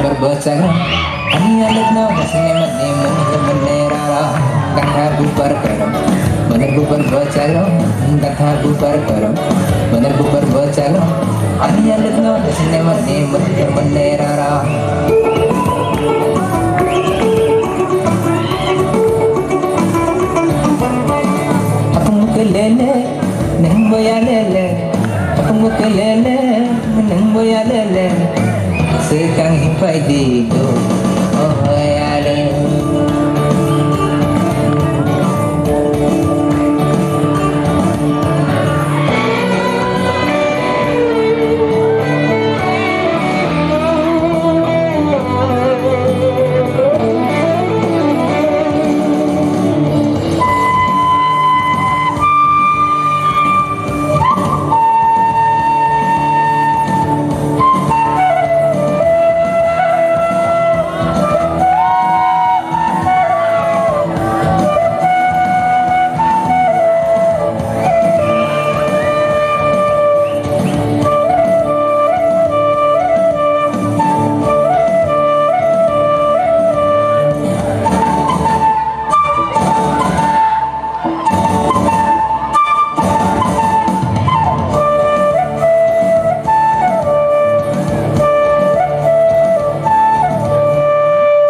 berbocah hanya letno kasih mati menera kata bubar kerong bener bubar bocah kata bubar kerong bener bubar bocah hanya letno kasih mati menera lele neng boya lele aku kelele neng boya lele sekang hipai digo oh ya le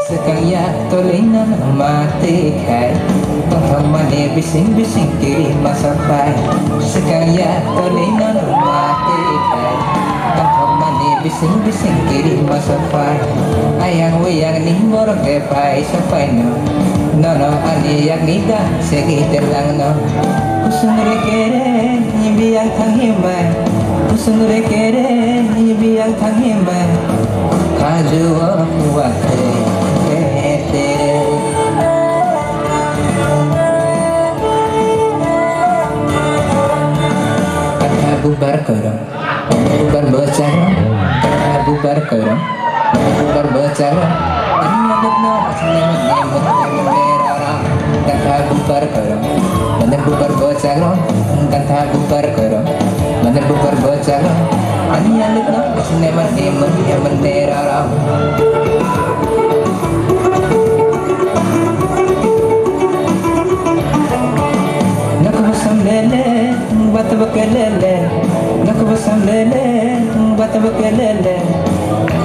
sekaya tolinan mati kai penghamane bising-bising kiri masapai sekaya tolinan mati kai penghamane bising-bising kiri masapai ayang wiyang nimbor kepai sapai no nono ani yak nida segi terlang no kusung rekere nyibiyang tanghimai kusung rekere nyibiyang tanghimai kadua waktu bubar kerong bubar bocah bubar kerong bubar bocah ini letno asli menera kata bubar kerong bener bubar bocah kata bubar kerong bener bubar bocah ini letno asli menera nak bersam lele bata bekelele nak bersam lele bata bekelele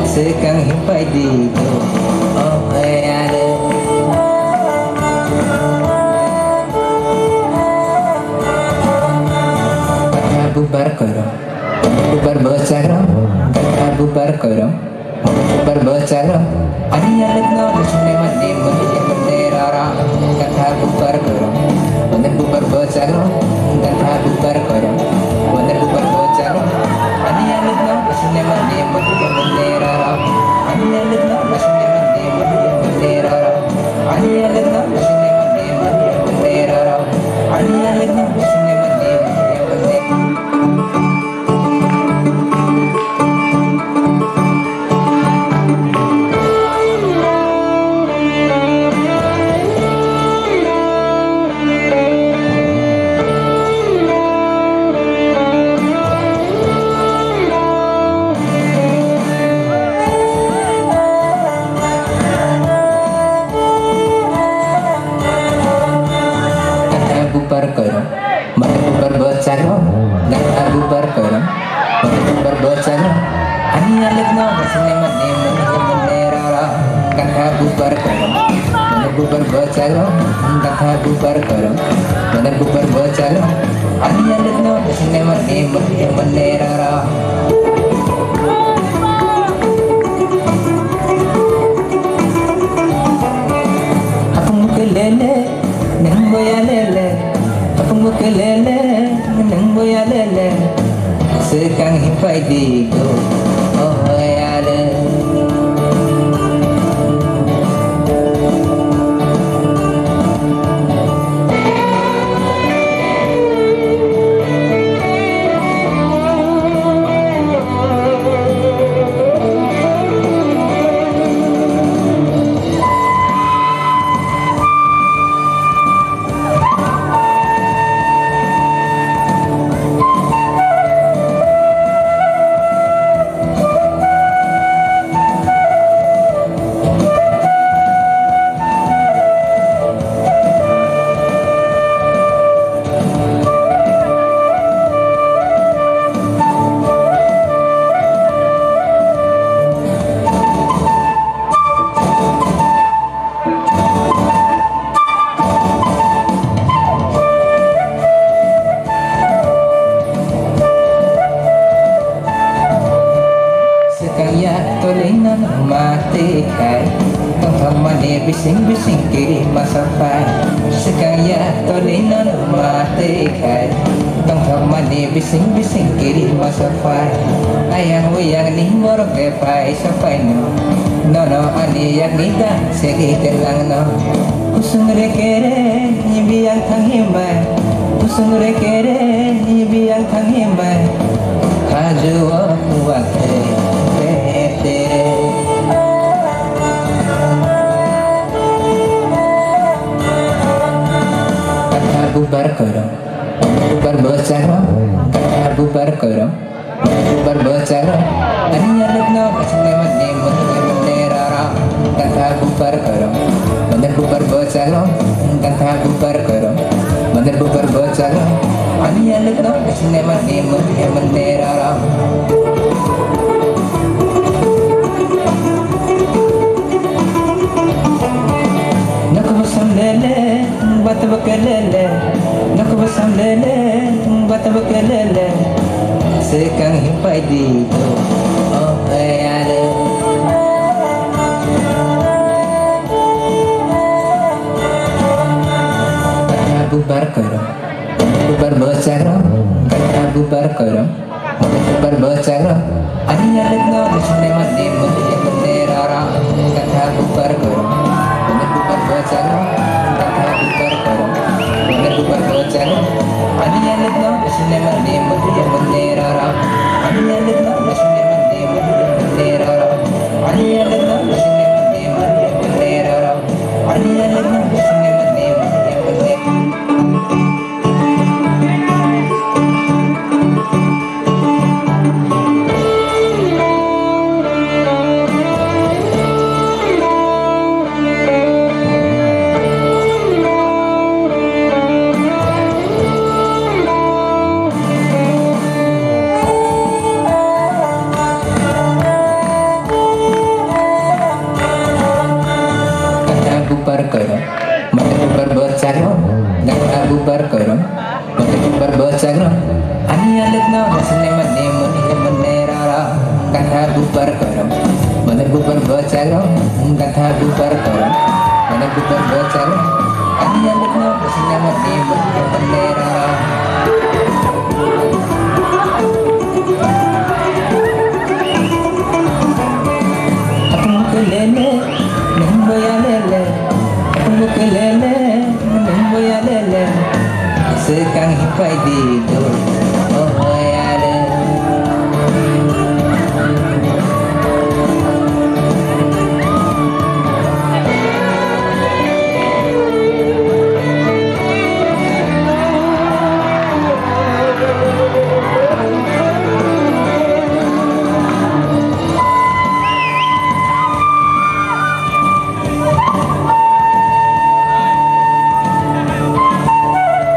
sekang hipai digo oh ale kata bubar kerong bubar bocah kata bubar kerong bubar bocah hanya letno disini mati menera kata bubar kerong bener bubar bocah kata bubar kerong bener bubar bocah hanya letno disini mati menera hanya letno disini mati menera hanya letno disini mati menera hanya letno disini mati menera bubar kerong bubar bocah kata bubar kerong bubar bocah hanya letno kasih mati menera kata bubar kerong bubar bocah kata bubar kerong bener bubar bocah hanya letno kasih mati menera aku kelele neng boya lele aku kelele neng boya lele sekang hipai digo oh ya le mati kai tong thong mani bising kiri masa pai sekaya tolina mati kai tong thong mani bising kiri masa pai ayang uyang ni morok ke pai sapai no ani yang nida segi kelang no kusung rekere biang thang himbai kusung rekere biang thang himbai kaju wakte tere bubar korong bubar bocaro bubar korong bubar bocaro aniya lagno kasne mane rara kata bubar korong bener bubar bocaro kata bubar korong bener bubar bocaro aniya lagno kasne mane rara lele bat bakelele nak basam lele bat bakelele sekang hipai di tu oh ayale kata bubar korong bubar bocaro kata bubar korong bubar bocaro aniya lagno kasne mane rara kata bubar korong bubar bocaro bubar bocaro aniya lagno kasne mane rara aniya lagno kasne mane rara aniya lagno kasne mane rara aniya lagno kasne mane bubar korong mata bubar bocaro kata bubar korong mata bubar bocaro aniya lagno kasne mane rara kata bubar korong mata bubar bocaro kata bubar korong mata bubar bocaro aniya lagno kasne mane rara aku kelele nemboya lele kelele nemboya lele sekang hipai di tu